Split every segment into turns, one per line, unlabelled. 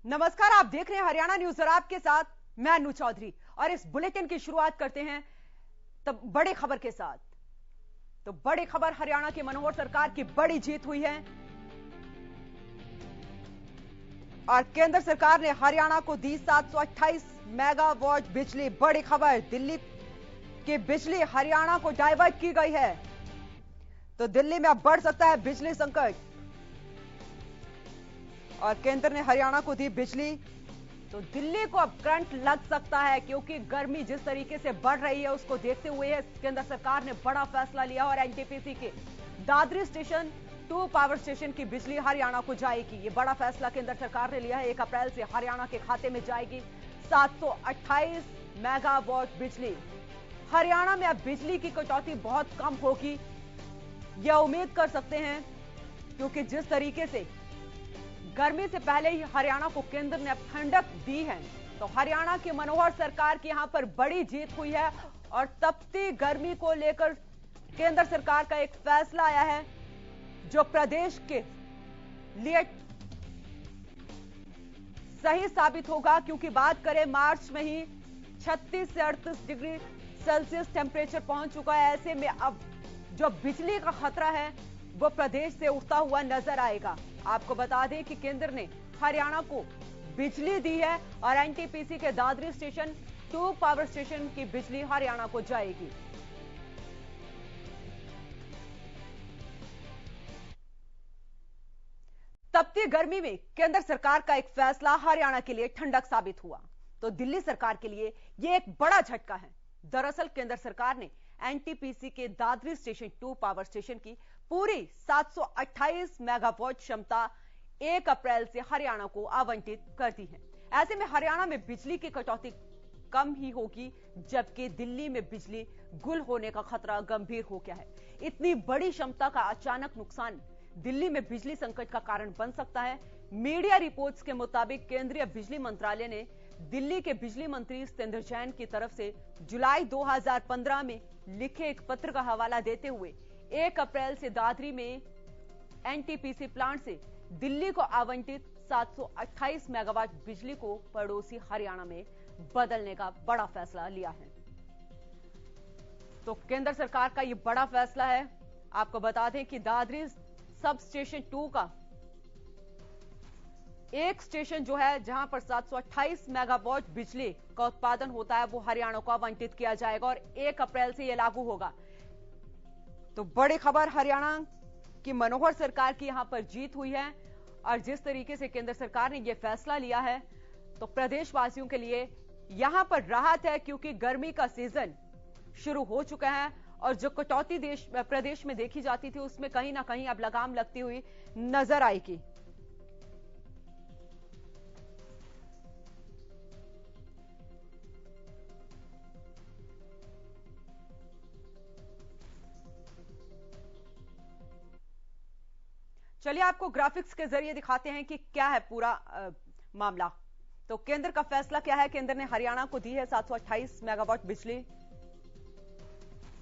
नमस्कार, आप देख रहे हैं हरियाणा न्यूज और आपके साथ मैं अनु चौधरी। और इस बुलेटिन की शुरुआत करते हैं तब बड़ी खबर के साथ। तो बड़ी खबर, हरियाणा की मनोहर सरकार की बड़ी जीत हुई है और केंद्र सरकार ने हरियाणा को दी 728 मेगावाट बिजली। बड़ी खबर, दिल्ली की बिजली हरियाणा को डाइवर्ट की गई है, तो दिल्ली में अब बढ़ सकता है बिजली संकट। और केंद्र ने हरियाणा को दी बिजली, तो दिल्ली को अब करंट लग सकता है, क्योंकि गर्मी जिस तरीके से बढ़ रही है उसको देखते हुए केंद्र सरकार ने बड़ा फैसला लिया और एनटीपीसी के दादरी स्टेशन 2 पावर स्टेशन की बिजली हरियाणा को जाएगी। ये बड़ा फैसला केंद्र सरकार ने लिया है। 1 अप्रैल से हरियाणा के खाते में जाएगी 728 मेगावाट बिजली। हरियाणा में अब बिजली की कटौती बहुत कम होगी, यह उम्मीद कर सकते हैं, क्योंकि जिस तरीके से गर्मी से पहले ही हरियाणा को केंद्र ने अब ठंडक दी है, तो हरियाणा की मनोहर सरकार की यहां पर बड़ी जीत हुई है। और तपती गर्मी को लेकर केंद्र सरकार का एक फैसला आया है जो प्रदेश के लिए सही साबित होगा, क्योंकि बात करें मार्च में ही 36 से 38 डिग्री सेल्सियस टेम्परेचर पहुंच चुका है। ऐसे में अब जो बिजली का खतरा है वो प्रदेश से उठता हुआ नजर आएगा। आपको बता दें कि केंद्र ने हरियाणा को बिजली दी है और एनटीपीसी के दादरी स्टेशन 2 पावर स्टेशन की बिजली हरियाणा को जाएगी। तपती गर्मी में केंद्र सरकार का एक फैसला हरियाणा के लिए ठंडक साबित हुआ, तो दिल्ली सरकार के लिए यह एक बड़ा झटका है। दरअसल केंद्र सरकार ने एनटीपीसी के दादरी स्टेशन 2 पावर स्टेशन की पूरी 728 मेगावाट क्षमता 1 अप्रैल से हरियाणा को आवंटित कर दी है। ऐसे में हरियाणा में बिजली की कटौती कम ही होगी, जबकि दिल्ली में बिजली गुल होने का खतरा गंभीर हो गया है। इतनी बड़ी क्षमता का अचानक नुकसान दिल्ली में बिजली संकट का कारण बन सकता है। मीडिया रिपोर्ट्स के मुताबिक केंद्रीय बिजली मंत्रालय ने दिल्ली के बिजली मंत्री सत्येंद्र जैन की तरफ से जुलाई 2015 में लिखे एक पत्र का हवाला देते हुए 1 अप्रैल से दादरी में एनटीपीसी प्लांट से दिल्ली को आवंटित 728 मेगावाट बिजली को पड़ोसी हरियाणा में बदलने का बड़ा फैसला लिया है। तो केंद्र सरकार का यह बड़ा फैसला है। आपको बता दें कि दादरी सब स्टेशन 2 का एक स्टेशन जो है जहां पर 728 मेगावाट बिजली का उत्पादन होता है वो हरियाणा को आवंटित किया जाएगा और 1 अप्रैल से यह लागू होगा। तो बड़ी खबर, हरियाणा की मनोहर सरकार की यहां पर जीत हुई है और जिस तरीके से केंद्र सरकार ने यह फैसला लिया है तो प्रदेशवासियों के लिए यहां पर राहत है, क्योंकि गर्मी का सीजन शुरू हो चुका है और जो कटौती प्रदेश में देखी जाती थी उसमें कहीं ना कहीं अब लगाम लगती हुई नजर आएगी। चलिए आपको ग्राफिक्स के जरिए दिखाते हैं कि क्या है पूरा मामला। तो केंद्र का फैसला क्या है। केंद्र ने हरियाणा को दी है 728 मेगावाट बिजली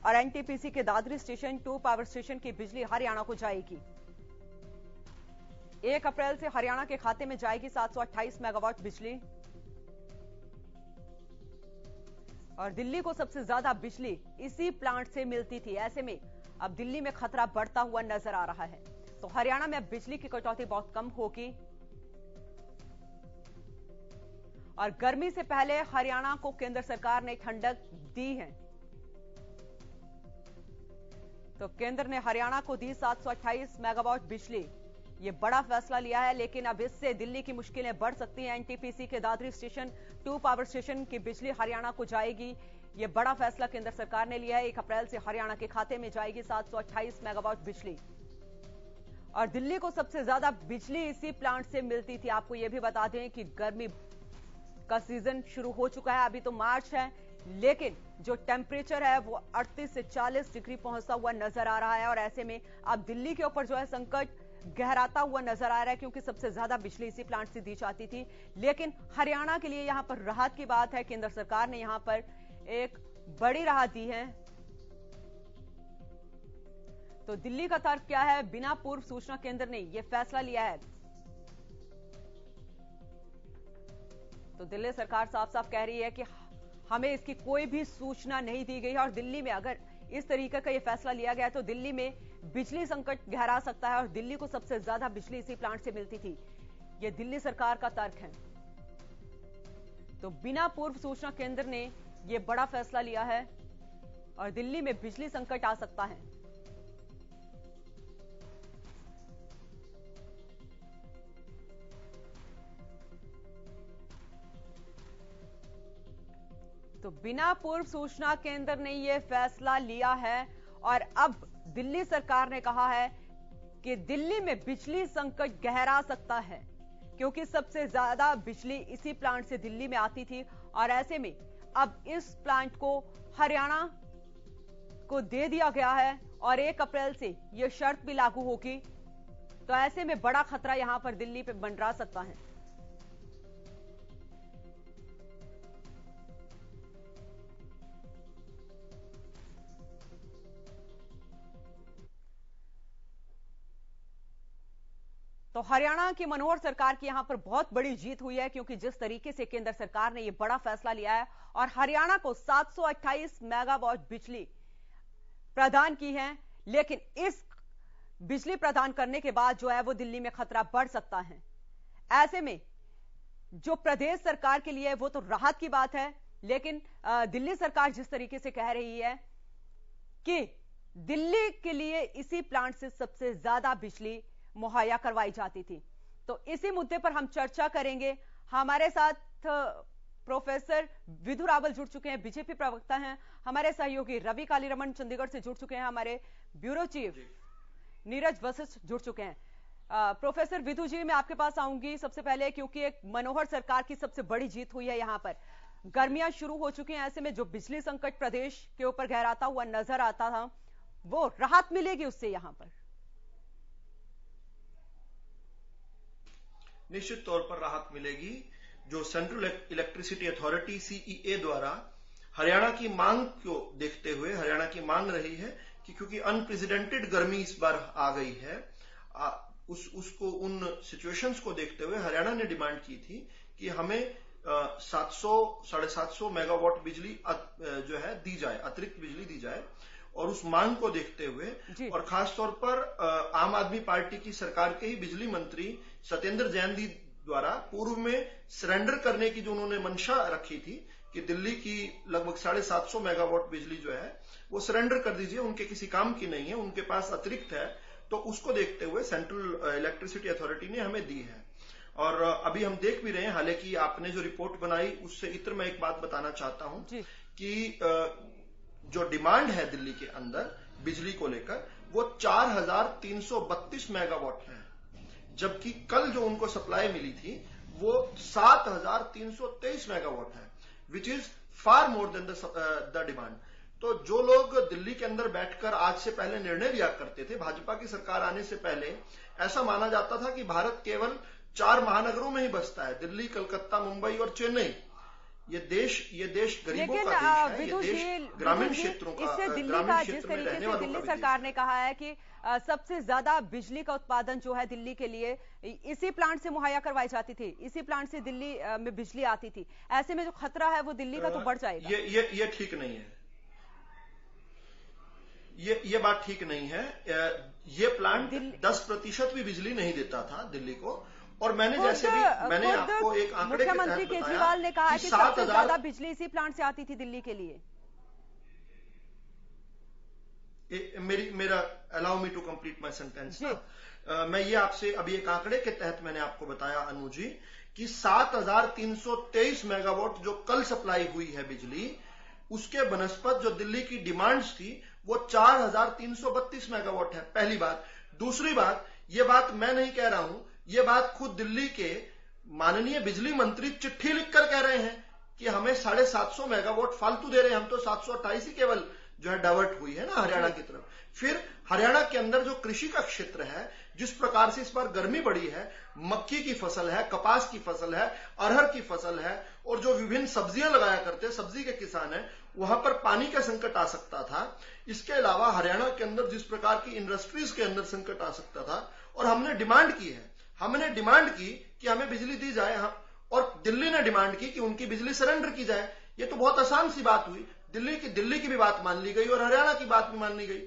और एनटीपीसी के दादरी स्टेशन 2 पावर स्टेशन की बिजली हरियाणा को जाएगी। 1 अप्रैल से हरियाणा के खाते में जाएगी 728 मेगावाट बिजली और दिल्ली को सबसे ज्यादा बिजली इसी प्लांट से मिलती थी। ऐसे में अब दिल्ली में खतरा बढ़ता हुआ नजर आ रहा है, तो हरियाणा में अब बिजली की कटौती बहुत कम होगी और गर्मी से पहले हरियाणा को केंद्र सरकार ने ठंडक दी है। तो केंद्र ने हरियाणा को दी 728 मेगावाट बिजली, यह बड़ा फैसला लिया है, लेकिन अब इससे दिल्ली की मुश्किलें बढ़ सकती हैं। एनटीपीसी के दादरी स्टेशन 2 पावर स्टेशन की बिजली हरियाणा को जाएगी, यह बड़ा फैसला केंद्र सरकार ने लिया है। 1 अप्रैल से हरियाणा के खाते में जाएगी 728 मेगावाट बिजली और दिल्ली को सबसे ज्यादा बिजली इसी प्लांट से मिलती थी। आपको यह भी बता दें कि गर्मी का सीजन शुरू हो चुका है, अभी तो मार्च है, लेकिन जो टेम्परेचर है वो 38 से 40 डिग्री पहुंचता हुआ नजर आ रहा है और ऐसे में अब दिल्ली के ऊपर जो है संकट गहराता हुआ नजर आ रहा है, क्योंकि सबसे ज्यादा बिजली इसी प्लांट से दी जाती थी। लेकिन हरियाणा के लिए यहां पर राहत की बात है, केंद्र सरकार ने यहां पर एक बड़ी राहत दी है। तो दिल्ली का तर्क क्या है। बिना पूर्व सूचना केंद्र ने यह फैसला लिया है तो दिल्ली सरकार साफ साफ कह रही है कि हमें इसकी कोई भी सूचना नहीं दी गई है और दिल्ली में अगर इस तरीके का ये फैसला लिया गया है तो दिल्ली में बिजली संकट गहरा सकता है और दिल्ली को सबसे ज्यादा बिजली इसी प्लांट से मिलती थी। ये दिल्ली सरकार का तर्क है। तो बिना पूर्व सूचना केंद्र ने यह बड़ा फैसला लिया है और दिल्ली में बिजली संकट आ सकता है। तो बिना पूर्व सूचना केंद्र ने यह फैसला लिया है और अब दिल्ली सरकार ने कहा है कि दिल्ली में बिजली संकट गहरा सकता है क्योंकि सबसे ज्यादा बिजली इसी प्लांट से दिल्ली में आती थी और ऐसे में अब इस प्लांट को हरियाणा को दे दिया गया है और 1 अप्रैल से यह शर्त भी लागू होगी। तो ऐसे में बड़ा खतरा यहां पर दिल्ली पे मंडरा सकता है। तो हरियाणा की मनोहर सरकार की यहां पर बहुत बड़ी जीत हुई है क्योंकि जिस तरीके से केंद्र सरकार ने यह बड़ा फैसला लिया है और हरियाणा को 728 मेगावाट बिजली प्रदान की है, लेकिन इस बिजली प्रदान करने के बाद जो है वो दिल्ली में खतरा बढ़ सकता है। ऐसे में जो प्रदेश सरकार के लिए वो तो राहत की बात है, लेकिन दिल्ली सरकार जिस तरीके से कह रही है कि दिल्ली के लिए इसी प्लांट से सबसे ज्यादा बिजली मुहैया करवाई जाती थी, तो इसी मुद्दे पर हम चर्चा करेंगे। हमारे साथ प्रोफेसर विधु रावल जुड़ चुके हैं, बीजेपी प्रवक्ता हैं। हमारे सहयोगी रवि कालीरमण चंडीगढ़ से जुड़ चुके हैं। हमारे ब्यूरो चीफ नीरज वशिष्ठ जुड़ चुके हैं। प्रोफेसर विधु जी, मैं आपके पास आऊंगी सबसे पहले क्योंकि एक मनोहर सरकार की सबसे बड़ी जीत हुई है। यहां पर गर्मियां शुरू हो चुकी हैं, ऐसे में जो बिजली संकट प्रदेश के ऊपर गहराता हुआ नजर आता था वो राहत मिलेगी उससे यहां पर।
निश्चित तौर पर राहत मिलेगी। जो सेंट्रल इलेक्ट्रिसिटी अथॉरिटी सीईए द्वारा हरियाणा की मांग को देखते हुए हरियाणा की मांग रही है कि क्योंकि अनप्रेसिडेंटेड गर्मी इस बार आ गई है, उसको उन सिचुएशंस को देखते हुए हरियाणा ने डिमांड की थी कि हमें 700-750 मेगावाट बिजली जो है दी जाए, अतिरिक्त बिजली दी जाए। और उस मांग को देखते हुए और खासतौर पर आम आदमी पार्टी की सरकार के ही बिजली मंत्री सत्येंद्र जैन जी द्वारा पूर्व में सरेंडर करने की जो उन्होंने मंशा रखी थी कि दिल्ली की लगभग 750 मेगावाट बिजली जो है वो सरेंडर कर दीजिए, उनके किसी काम की नहीं है, उनके पास अतिरिक्त है, तो उसको देखते हुए सेंट्रल इलेक्ट्रिसिटी अथॉरिटी ने हमें दी है। और अभी हम देख भी रहे हैं, हालांकि आपने जो रिपोर्ट बनाई उससे इतर मैं एक बात बताना चाहता हूं कि जो डिमांड है दिल्ली के अंदर बिजली को लेकर वो 4332 मेगावाट है, जबकि कल जो उनको सप्लाई मिली थी वो 7323 मेगावाट है, which is far more than the demand. तो जो लोग दिल्ली के अंदर बैठकर आज से पहले निर्णय लिया करते थे, भाजपा की सरकार आने से पहले ऐसा माना जाता था कि भारत केवल 4 महानगरों में ही बसता है, दिल्ली, कलकत्ता, मुंबई और चेन्नई। ये देश गरीबों का देश है, ये देश ग्रामीण क्षेत्रों का, ग्रामीण क्षेत्र में रहने वालों का
दिल्ली सरकार ने कहा है कि सबसे ज्यादा बिजली का उत्पादन जो है दिल्ली के लिए इसी प्लांट से मुहैया करवाई जाती थी, इसी प्लांट से दिल्ली में बिजली आती थी। ऐसे में जो खतरा है वो दिल्ली का तो बढ़ जाएगा।
ये ठीक नहीं है, ये बात ठीक नहीं है। ये प्लांट 10% भी बिजली नहीं देता था दिल्ली को। और मैंने जैसे भी मैंने आपको एक आंकड़े के तहत बताया,
मुख्यमंत्री केजरीवाल ने कहा है कि सबसे ज्यादा बिजली इसी प्लांट से आती थी दिल्ली के लिए।
मेरा allow me to complete my sentence. मैं ये आपसे अभी एक आंकड़े के तहत मैंने आपको बताया अनु जी कि 7323 मेगावाट जो कल सप्लाई हुई है बिजली, उसके बनस्पत जो दिल्ली की डिमांड्स थी वो 4332 मेगावाट है। पहली बात। दूसरी बात, ये बात मैं नहीं कह रहा हूं, ये बात खुद दिल्ली के माननीय बिजली मंत्री चिट्ठी लिखकर कह रहे हैं कि हमें 750 मेगावाट फालतू दे रहे हैं, हम तो 728 ही केवल जो है डाइवर्ट हुई है ना हरियाणा की तरफ। फिर हरियाणा के अंदर जो कृषि का क्षेत्र है, जिस प्रकार से इस बार गर्मी बढ़ी है, मक्की की फसल है, कपास की फसल है, अरहर की फसल है, और जो विभिन्न सब्जियां लगाया करते हैं, सब्जी के किसान हैं, वहां पर पानी का संकट आ सकता था। इसके अलावा हरियाणा के अंदर जिस प्रकार की इंडस्ट्रीज के अंदर संकट आ सकता था, और हमने डिमांड की है, हमने डिमांड की कि हमें बिजली दी जाए। और दिल्ली ने डिमांड की कि उनकी बिजली सरेंडर की जाए। ये तो बहुत आसान सी बात हुई, दिल्ली की भी बात मान ली गई और हरियाणा की बात भी मान ली गई।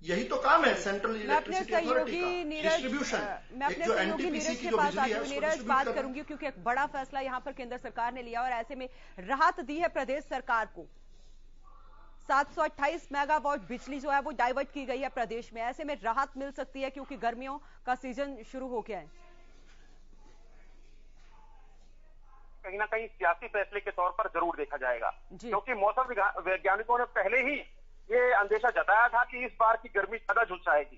यही तो काम है सेंट्रल इलेक्ट्रिसिटी अथॉरिटी का, डिस्ट्रीब्यूशन।
मैं अपने सहयोगी नीरज के पास आती हूँ। नीरज, बात करूंगी क्योंकि एक बड़ा फैसला यहाँ पर केंद्र सरकार ने लिया और ऐसे में राहत दी है प्रदेश सरकार को। 728 मेगावाट बिजली जो है वो डाइवर्ट की गई है प्रदेश में। ऐसे में राहत मिल सकती है क्योंकि गर्मियों का सीजन शुरू हो गया है।
कहीं ना कहीं सियासी फैसले के तौर पर जरूर देखा जाएगा, क्योंकि मौसम वैज्ञानिकों ने पहले ही ये अंदेशा जताया था कि इस बार की गर्मी ज्यादा झुलसाएगी।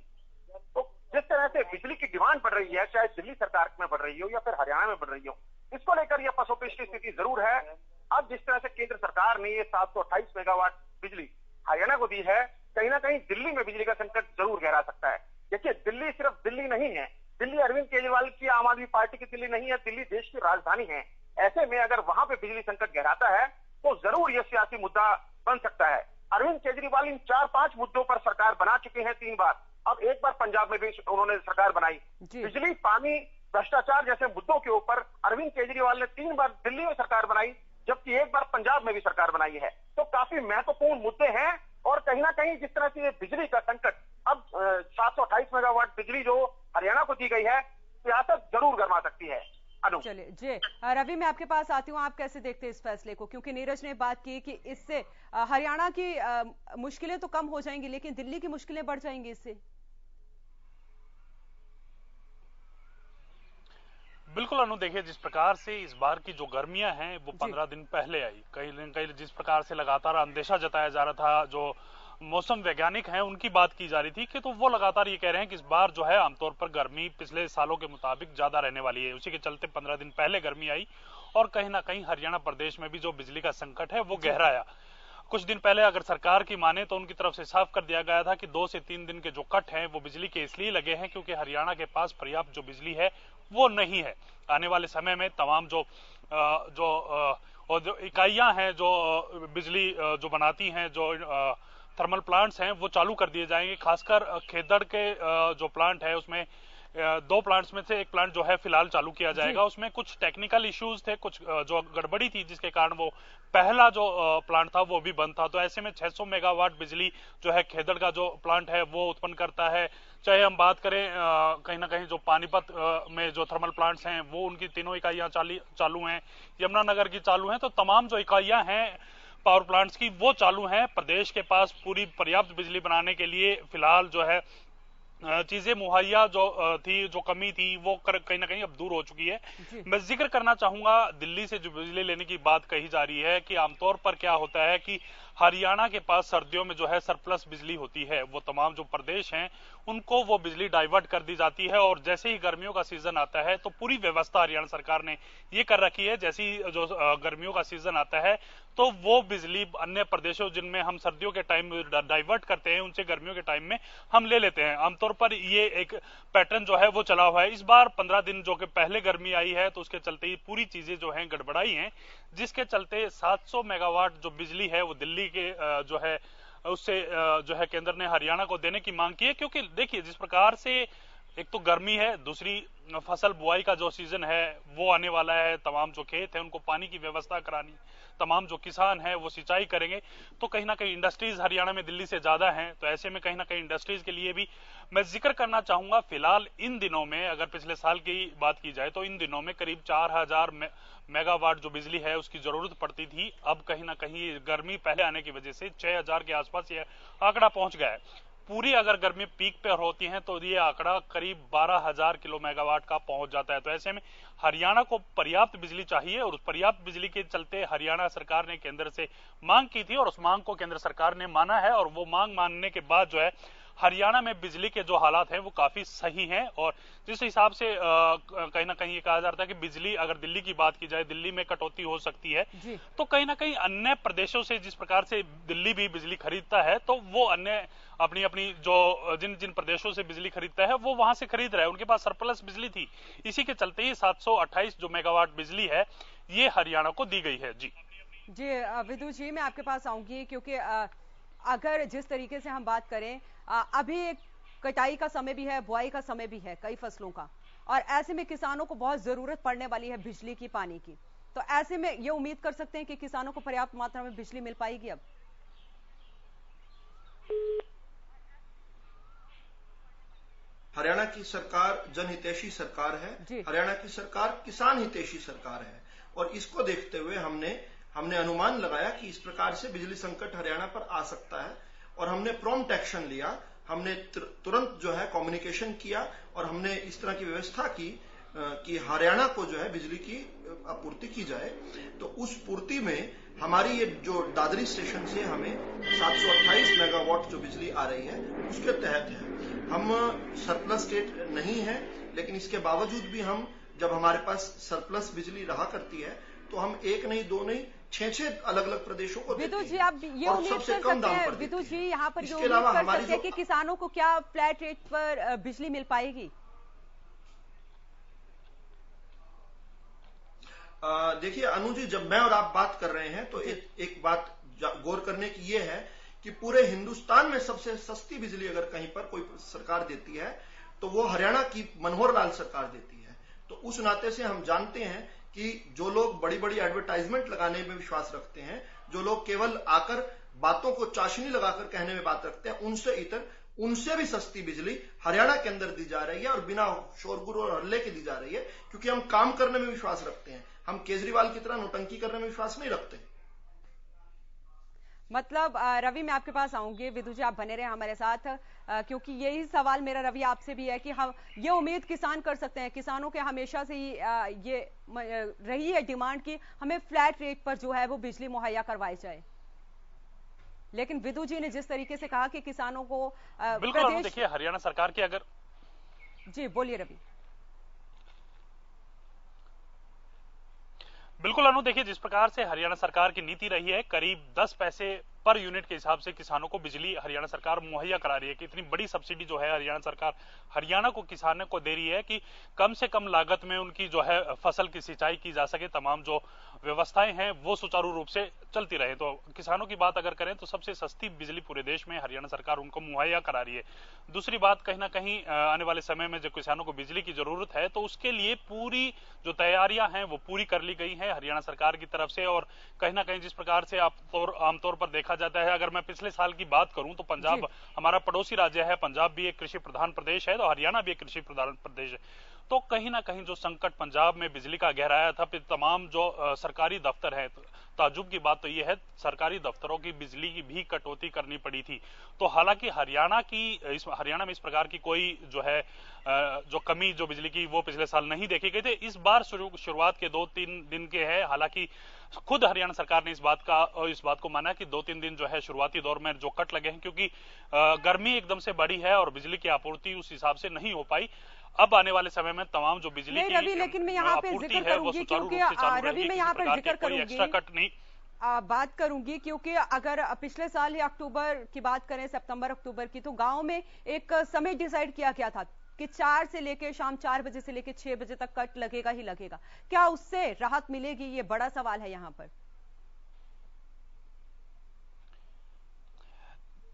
तो जिस तरह से बिजली की डिमांड बढ़ रही है, चाहे दिल्ली सरकार में बढ़ रही हो या फिर हरियाणा में बढ़ रही हो, इसको लेकर यह पसोपेश की स्थिति जरूर है। अब जिस तरह से केंद्र सरकार ने ये 728 मेगावाट बिजली हरियाणा को दी है, कहीं ना कहीं दिल्ली में बिजली का संकट जरूर गहरा सकता है। देखिए, दिल्ली सिर्फ दिल्ली नहीं है, दिल्ली अरविंद केजरीवाल की आम आदमी पार्टी की दिल्ली नहीं है, दिल्ली देश की राजधानी है। ऐसे में अगर वहां पे बिजली संकट गहराता है तो जरूर यह सियासी मुद्दा बन सकता है। अरविंद केजरीवाल इन 4-5 मुद्दों पर सरकार बना चुके हैं 3 बार। अब एक बार पंजाब में भी उन्होंने सरकार बनाई। बिजली, पानी, भ्रष्टाचार जैसे मुद्दों के ऊपर अरविंद केजरीवाल ने 3 बार दिल्ली में सरकार बनाई, जबकि एक बार पंजाब में भी सरकार बनाई है। तो काफी महत्वपूर्ण मुद्दे हैं और कहीं ना कहीं जिस तरह से ये बिजली का संकट, अब 728 मेगावाट बिजली जो हरियाणा को दी गई है, सियासत जरूर गर्मा सकती है।
चलिए जी, रवि मैं आपके पास आती हूँ। आप कैसे देखते हैं इस फैसले को? क्योंकि नीरज ने बात की कि इससे हरियाणा की मुश्किलें तो कम हो जाएंगी, लेकिन दिल्ली की मुश्किलें बढ़ जाएंगी इससे।
बिल्कुल अनु, देखिए जिस प्रकार से इस बार की जो गर्मियां हैं वो 15 दिन पहले आई, कहीं न कहीं जिस प्रकार से लगातार अंदेशा जताया जा रहा था, जो मौसम वैज्ञानिक हैं उनकी बात की जा रही थी कि तो वो लगातार ये कह रहे हैं कि इस बार जो है आमतौर पर गर्मी पिछले सालों के मुताबिक ज्यादा रहने वाली है। उसी के चलते 15 दिन पहले गर्मी आई और कहीं ना कहीं हरियाणा प्रदेश में भी जो बिजली का संकट है वो गहराया। कुछ दिन पहले अगर सरकार की माने तो उनकी तरफ से साफ कर दिया गया था कि 2 से 3 दिन के जो कट हैं वो बिजली के इसलिए लगे हैं क्योंकि हरियाणा के पास पर्याप्त जो बिजली है वो नहीं है। आने वाले समय में तमाम जो इकाइयां हैं जो बिजली जो बनाती हैं, जो थर्मल प्लांट्स हैं वो चालू कर दिए जाएंगे। खासकर खेदड़ के जो प्लांट है उसमें 2 प्लांट्स में से एक प्लांट जो है फिलहाल चालू किया जाएगा। उसमें कुछ टेक्निकल इश्यूज थे, कुछ जो गड़बड़ी थी जिसके कारण वो पहला जो प्लांट था वो भी बंद था। तो ऐसे में 600 मेगावाट बिजली जो है खेदड़ का जो प्लांट है वो उत्पन्न करता है। चाहे हम बात करें कहीं ना कहीं जो पानीपत में जो थर्मल प्लांट्स हैं वो उनकी तीनों इकाइयां चालू हैं, यमुनानगर की चालू हैं। तो तमाम जो इकाइयां हैं पावर प्लांट्स की वो चालू हैं। प्रदेश के पास पूरी पर्याप्त बिजली बनाने के लिए फिलहाल जो है चीजें मुहैया जो थी, जो कमी थी वो कहीं ना कहीं अब दूर हो चुकी है। मैं जिक्र करना चाहूंगा दिल्ली से जो बिजली लेने की बात कही जा रही है कि आमतौर पर क्या होता है कि हरियाणा के पास सर्दियों में जो है सरप्लस बिजली होती है, वो तमाम जो प्रदेश हैं उनको वो बिजली डाइवर्ट कर दी जाती है और जैसे ही गर्मियों का सीजन आता है तो पूरी व्यवस्था हरियाणा सरकार ने ये कर रखी है, जैसे ही जो गर्मियों का सीजन आता है तो वो बिजली अन्य प्रदेशों जिनमें हम सर्दियों के टाइम डाइवर्ट करते हैं उनसे गर्मियों के टाइम में हम ले लेते हैं। आमतौर पर ये एक पैटर्न जो है वो चला हुआ है। इस बार 15 दिन जो कि पहले गर्मी आई है तो उसके चलते ही पूरी चीजें जो हैं गड़बड़ाई हैं, जिसके चलते 700 मेगावाट जो बिजली है वो दिल्ली के जो है उससे जो है केंद्र ने हरियाणा को देने की मांग की है। क्योंकि देखिए जिस प्रकार से एक तो गर्मी है, दूसरी फसल बुआई का जो सीजन है वो आने वाला है, तमाम जो खेत है उनको पानी की व्यवस्था करानी, तमाम जो किसान है वो सिंचाई करेंगे, तो कहीं ना कहीं इंडस्ट्रीज हरियाणा में दिल्ली से ज्यादा हैं। तो ऐसे में कहीं ना कहीं इंडस्ट्रीज के लिए भी मैं जिक्र करना चाहूंगा फिलहाल इन दिनों में अगर पिछले साल की बात की जाए तो इन दिनों में करीब 4000 मेगावाट जो बिजली है उसकी जरूरत पड़ती थी। अब कहीं ना कहीं गर्मी पहले आने की वजह से 6000 के आसपास ये आंकड़ा पहुंच गया है। पूरी अगर गर्मी पीक पर होती है तो ये आंकड़ा करीब 12000 किलो मेगावाट का पहुंच जाता है। तो ऐसे में हरियाणा को पर्याप्त बिजली चाहिए और उस पर्याप्त बिजली के चलते हरियाणा सरकार ने केंद्र से मांग की थी और उस मांग को केंद्र सरकार ने माना है और वो मांग मानने के बाद जो है हरियाणा में बिजली के जो हालात हैं वो काफी सही हैं। और जिस हिसाब से कहीं ना कहीं ये कहा जा रहा था कि बिजली अगर दिल्ली की बात की जाए दिल्ली में कटौती हो सकती है, तो कहीं ना कहीं अन्य प्रदेशों से जिस प्रकार से दिल्ली भी बिजली खरीदता है तो वो अन्य अपनी अपनी जो जिन प्रदेशों से बिजली खरीदता है वो वहां से खरीद रहा है, उनके पास सरप्लस बिजली थी। इसी के चलते ही 728 जो मेगावाट बिजली है ये हरियाणा को दी गई है। जी
विदु जी, मैं आपके पास आऊंगी क्योंकि अगर जिस तरीके से हम बात करें अभी एक कटाई का समय भी है, बुआई का समय भी है कई फसलों का, और ऐसे में किसानों को बहुत जरूरत पड़ने वाली है बिजली की, पानी की। तो ऐसे में ये उम्मीद कर सकते हैं कि किसानों को पर्याप्त मात्रा में बिजली मिल पाएगी अब?
हरियाणा की सरकार जनहितैषी सरकार है, हरियाणा की सरकार किसान हितैषी सरकार है, और इसको देखते हुए हमने अनुमान लगाया कि इस प्रकार से बिजली संकट हरियाणा पर आ सकता है, और हमने प्रॉम्प्ट एक्शन लिया। हमने तुरंत जो है कम्युनिकेशन किया, और हमने इस तरह की व्यवस्था की कि हरियाणा को जो है बिजली की आपूर्ति की जाए। तो उस पूर्ति में हमारी ये जो दादरी स्टेशन से हमें 728 मेगावाट जो बिजली आ रही है उसके तहत है। हम सरप्लस स्टेट नहीं है, लेकिन इसके बावजूद भी हम, जब हमारे पास सरप्लस बिजली रहा करती है, तो हम एक नहीं दो नहीं 6 अलग अलग प्रदेशों को देते
हैं, आप ये
और सबसे कम दाम पर
विदुत जी यहाँ पर
इसके अलावा हमारी
कि किसानों को क्या फ्लैट रेट पर बिजली मिल पाएगी?
देखिए अनु जी, जब मैं और आप बात कर रहे हैं तो एक बात गौर करने की ये है कि पूरे हिंदुस्तान में सबसे सस्ती बिजली अगर कहीं पर कोई सरकार देती है तो वो हरियाणा की मनोहर लाल सरकार देती है। तो उस नाते से हम जानते हैं कि जो लोग बड़ी बड़ी एडवर्टाइजमेंट लगाने में विश्वास रखते हैं, जो लोग केवल आकर बातों को चाशनी लगाकर कहने में बात रखते हैं, उनसे भी सस्ती बिजली हरियाणा के अंदर दी जा रही है, और बिना शोरगुल और हल्ले के दी जा रही है, क्योंकि हम काम करने में विश्वास रखते हैं। हम केजरीवाल की तरह नोटंकी करने में विश्वास नहीं रखते।
मतलब रवि, मैं आपके पास आऊंगी, विदुत जी आप बने रहे हमारे साथ, क्योंकि यही सवाल मेरा रवि आपसे भी है कि हम ये उम्मीद किसान कर सकते हैं, किसानों के हमेशा से ही ये रही है डिमांड कि हमें फ्लैट रेट पर जो है वो बिजली मुहैया करवाई जाए, लेकिन विदुत जी ने जिस तरीके से कहा कि किसानों को
बिल्कुल देखिए हरियाणा सरकार की अगर
जी बोलिए रवि।
बिल्कुल अनु, देखिए जिस प्रकार से हरियाणा सरकार की नीति रही है, करीब 10 पैसे पर यूनिट के हिसाब से किसानों को बिजली हरियाणा सरकार मुहैया करा रही है कि इतनी बड़ी सब्सिडी जो है हरियाणा सरकार हरियाणा को किसानों को दे रही है कि कम से कम लागत में उनकी जो है फसल की सिंचाई की जा सके, तमाम जो व्यवस्थाएं हैं वो सुचारू रूप से चलती रहे। तो किसानों की बात अगर करें तो सबसे सस्ती बिजली पूरे देश में हरियाणा सरकार उनको मुहैया करा रही है। दूसरी बात, कहीं ना कहीं आने वाले समय में जब किसानों को बिजली की जरूरत है तो उसके लिए पूरी जो तैयारियां हैं वो पूरी कर ली गई है हरियाणा सरकार की तरफ से। और कहीं ना कहीं जिस प्रकार से आमतौर पर देखा जाता है, अगर मैं पिछले साल की बात करूं तो पंजाब हमारा पड़ोसी राज्य है, पंजाब भी एक कृषि प्रधान प्रदेश है, तो हरियाणा भी एक कृषि प्रधान प्रदेश है। तो कहीं ना कहीं जो संकट पंजाब में बिजली का गहराया था, फिर तमाम जो सरकारी दफ्तर है, ताजुब की बात तो यह है सरकारी दफ्तरों की बिजली की भी कटौती करनी पड़ी थी। तो हालांकि हरियाणा में इस प्रकार की कोई जो है जो कमी जो बिजली की वो पिछले साल नहीं देखी गई थी। इस बार शुरुआत के 2-3 दिन के हैं, हालांकि खुद हरियाणा सरकार ने इस बात को माना कि 2-3 दिन जो है शुरुआती दौर में जो कट लगे हैं, क्योंकि गर्मी एकदम से बढ़ी है और बिजली की आपूर्ति उस हिसाब से नहीं हो पाई। अब आने वाले समय में तमाम जो बिजली की
रवि, लेकिन मैं यहाँ पे जिक्र करूंगी, क्योंकि रवि मैं यहाँ पर जिक्र करूंगी,
एक्स्ट्रा कट नहीं
बात करूंगी, क्योंकि अगर पिछले साल ही अक्टूबर की बात करें, सितंबर अक्टूबर की, तो गांव में एक समय डिसाइड किया गया था कि 4 से लेकर शाम 4 बजे से लेकर 6 बजे तक कट लगेगा ही लगेगा। क्या उससे राहत मिलेगी, ये बड़ा सवाल है यहाँ पर।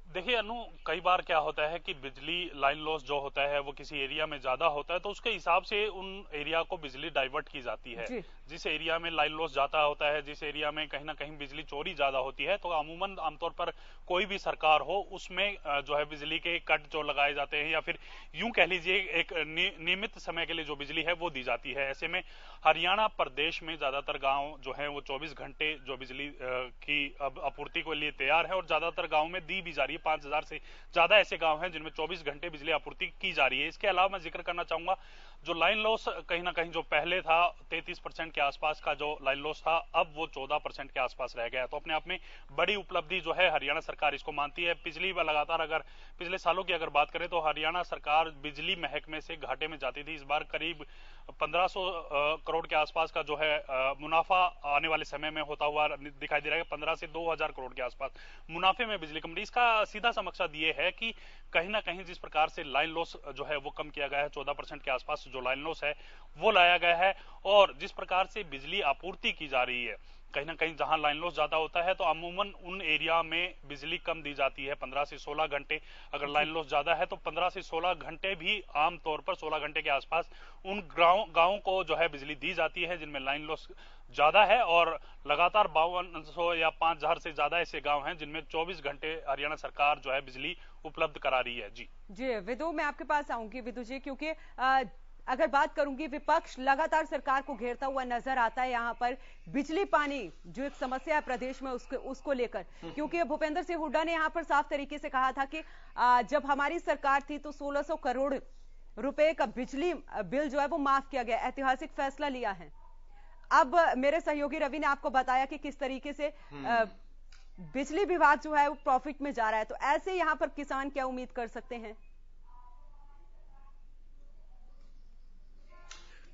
देखिए अनु, कई बार क्या होता है कि बिजली लाइन लॉस जो होता है वो किसी एरिया में ज्यादा होता है तो उसके हिसाब से उन एरिया को बिजली डाइवर्ट की जाती है। जिस एरिया में लाइन लॉस ज्यादा होता है, जिस एरिया में कहीं ना कहीं बिजली चोरी ज्यादा होती है, तो अमूमन आमतौर पर कोई भी सरकार हो उसमें जो है बिजली के कट जो लगाए जाते हैं, या फिर यूं कह लीजिए एक नियमित समय के लिए जो बिजली है वो दी जाती है। ऐसे में हरियाणा प्रदेश में ज्यादातर गाँव जो है वो 24 घंटे जो बिजली की आपूर्ति के लिए तैयार है, और ज्यादातर गाँव में दी भी जा रही है। 5000 से ज्यादा ऐसे गांव हैं जिनमें 24 घंटे बिजली आपूर्ति की जा रही है। इसके अलावा मैं जिक्र करना चाहूंगा, जो लाइन लॉस कहीं ना कहीं जो पहले था 33% के आसपास का जो लाइन लॉस था, अब वो 14% के आसपास रह गया। तो अपने आप में बड़ी उपलब्धि जो है हरियाणा सरकार इसको मानती है। पिछली बार लगातार अगर पिछले सालों की अगर बात करें तो हरियाणा सरकार बिजली महकमे से घाटे में जाती थी। इस बार करीब 1500 करोड़ के आसपास का जो है मुनाफा आने वाले समय में होता हुआ दिखाई दे रहा है। 15 से 2000 करोड़ के आसपास मुनाफे में बिजली कंपनी। इसका सीधा सा मकसद ये है कि कहीं ना कहीं जिस प्रकार से लाइन लॉस जो है वो कम किया गया है, 14% के आसपास जो लाइन लॉस है वो लाया गया है, और जिस प्रकार से बिजली आपूर्ति की जा रही है कहीं ना कहीं जहां लाइन लॉस ज्यादा होता है तो अमूमन उन एरिया में बिजली कम दी जाती है, 15 से 16 घंटे। अगर लाइन लॉस ज्यादा है तो 15 से 16 घंटे भी आमतौर पर 16 घंटे के आसपास उन गांवों को जो है बिजली दी जाती है जिनमें लाइन लॉस ज्यादा है। और लगातार 5200 या 5000 से ज्यादा ऐसे गांव हैं जिनमें 24 घंटे हरियाणा सरकार जो है बिजली उपलब्ध करा रही है। जी
विदु, मैं आपके पास आऊंगी विदु जी, क्योंकि अगर बात करूंगी, विपक्ष लगातार सरकार को घेरता हुआ नजर आता है यहाँ पर बिजली पानी जो एक समस्या है प्रदेश में उसको लेकर, क्योंकि भूपेंद्र सिंह हुड्डा ने यहाँ पर साफ तरीके से कहा था कि जब हमारी सरकार थी तो 1600 करोड़ रुपए का बिजली बिल जो है वो माफ किया गया, ऐतिहासिक फैसला लिया है। अब मेरे सहयोगी रवि ने आपको बताया कि किस तरीके से बिजली विभाग जो है वो प्रॉफिट में जा रहा है, तो ऐसे यहाँ पर किसान क्या उम्मीद कर सकते हैं?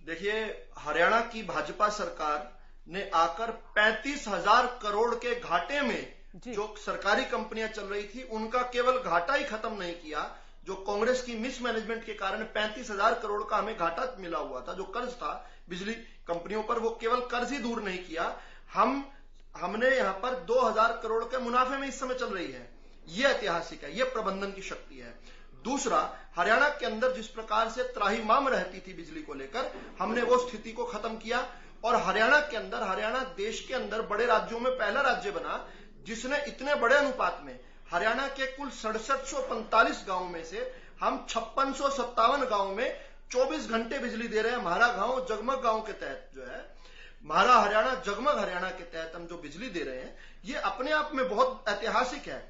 देखिए, हरियाणा की भाजपा सरकार ने आकर 35,000 करोड़ के घाटे में जो सरकारी कंपनियां चल रही थी उनका केवल घाटा ही खत्म नहीं किया। जो कांग्रेस की मिसमैनेजमेंट के कारण 35,000 करोड़ का हमें घाटा मिला हुआ था, जो कर्ज था बिजली कंपनियों पर, वो केवल कर्ज ही दूर नहीं किया, हमने यहां पर 2,000 करोड़ के मुनाफे में इस समय चल रही है। ये ऐतिहासिक है, ये प्रबंधन की शक्ति है। दूसरा, हरियाणा के अंदर जिस प्रकार से त्राहिमाम रहती थी बिजली को लेकर, हमने वो स्थिति को खत्म किया और हरियाणा के अंदर, हरियाणा देश के अंदर बड़े राज्यों में पहला राज्य बना जिसने इतने बड़े अनुपात में, हरियाणा के कुल 6745 गांवों में से हम 5657 गांवों में 24 घंटे बिजली दे रहे हैं। म्हारा गांव जगमग गांव के तहत जो है, म्हारा हरियाणा जगमग हरियाणा के तहत हम जो बिजली दे रहे हैं, ये अपने आप में बहुत ऐतिहासिक है।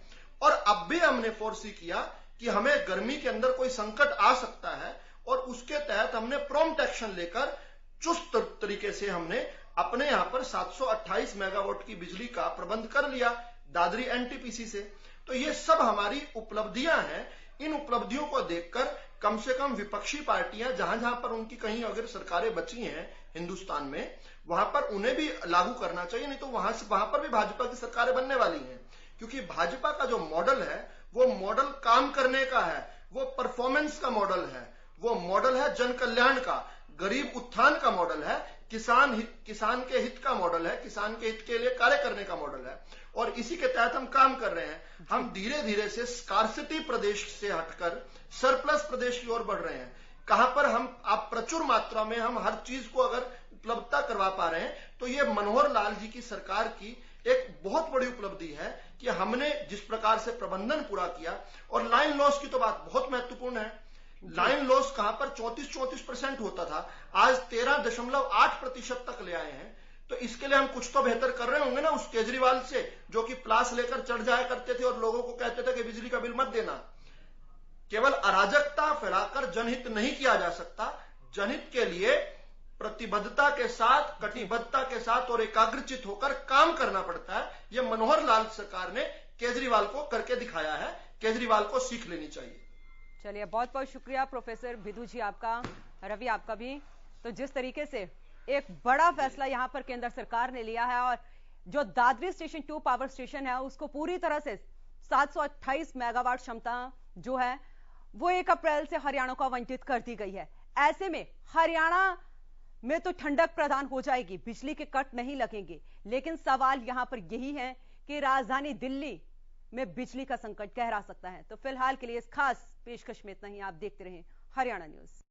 और अब भी हमने फोर्सी किया कि हमें गर्मी के अंदर कोई संकट आ सकता है और उसके तहत हमने प्रॉम्प्ट एक्शन लेकर चुस्त तरीके से हमने अपने यहां पर 728 मेगावाट की बिजली का प्रबंध कर लिया दादरी एनटीपीसी से। तो ये सब हमारी उपलब्धियां हैं। इन उपलब्धियों को देखकर कम से कम विपक्षी पार्टियां जहां जहां पर उनकी कहीं अगर सरकारें बची हैं हिंदुस्तान में, वहां पर उन्हें भी लागू करना चाहिए, नहीं तो वहां पर भी भाजपा की सरकारें बनने वाली हैं। क्योंकि भाजपा का जो मॉडल है वो मॉडल काम करने का है, वो परफॉर्मेंस का मॉडल है, वो मॉडल है जन कल्याण का, गरीब उत्थान का मॉडल है, किसान के हित का मॉडल है, किसान के हित के लिए कार्य करने का मॉडल है। और इसी के तहत हम काम कर रहे हैं। हम धीरे धीरे से स्कार्सिटी प्रदेश से हटकर सरप्लस प्रदेश की ओर बढ़ रहे हैं। कहां पर आप प्रचुर मात्रा में हम हर चीज को अगर उपलब्धता करवा पा रहे हैं, तो ये मनोहर लाल जी की सरकार की एक बहुत बड़ी उपलब्धि है कि हमने जिस प्रकार से प्रबंधन पूरा किया। और लाइन लॉस की तो बात बहुत महत्वपूर्ण है। लाइन लॉस कहां पर 34% होता था, आज 13.8% तक ले आए हैं। तो इसके लिए हम कुछ तो बेहतर कर रहे होंगे ना उस केजरीवाल से, जो कि प्लास लेकर चढ़ जाया करते थे और लोगों को कहते थे कि बिजली का बिल मत देना। केवल अराजकता फैलाकर जनहित नहीं किया जा सकता। जनहित के लिए प्रतिबद्धता के साथ, कटिबद्धता के साथ और एकाग्रचित होकर काम करना पड़ता है। यह मनोहर लाल सरकार ने केजरीवाल को करके दिखाया है। केजरीवाल को सीख लेनी चाहिए।
चलिए, बहुत बहुत शुक्रिया प्रोफेसर बिदु जी आपका, रवि आपका भी। तो जिस तरीके से एक बड़ा फैसला यहां पर केंद्र सरकार ने लिया है और जो दादरी स्टेशन 2 पावर स्टेशन है उसको पूरी तरह से 728 मेगावाट क्षमता जो है वो 1 अप्रैल से हरियाणा को आवंटित कर दी गई है। ऐसे में हरियाणा में तो ठंडक प्रदान हो जाएगी, बिजली के कट नहीं लगेंगे। लेकिन सवाल यहां पर यही है कि राजधानी दिल्ली में बिजली का संकट गहरा सकता है। तो फिलहाल के लिए इस खास पेशकश में इतना ही। आप देखते रहें हरियाणा न्यूज।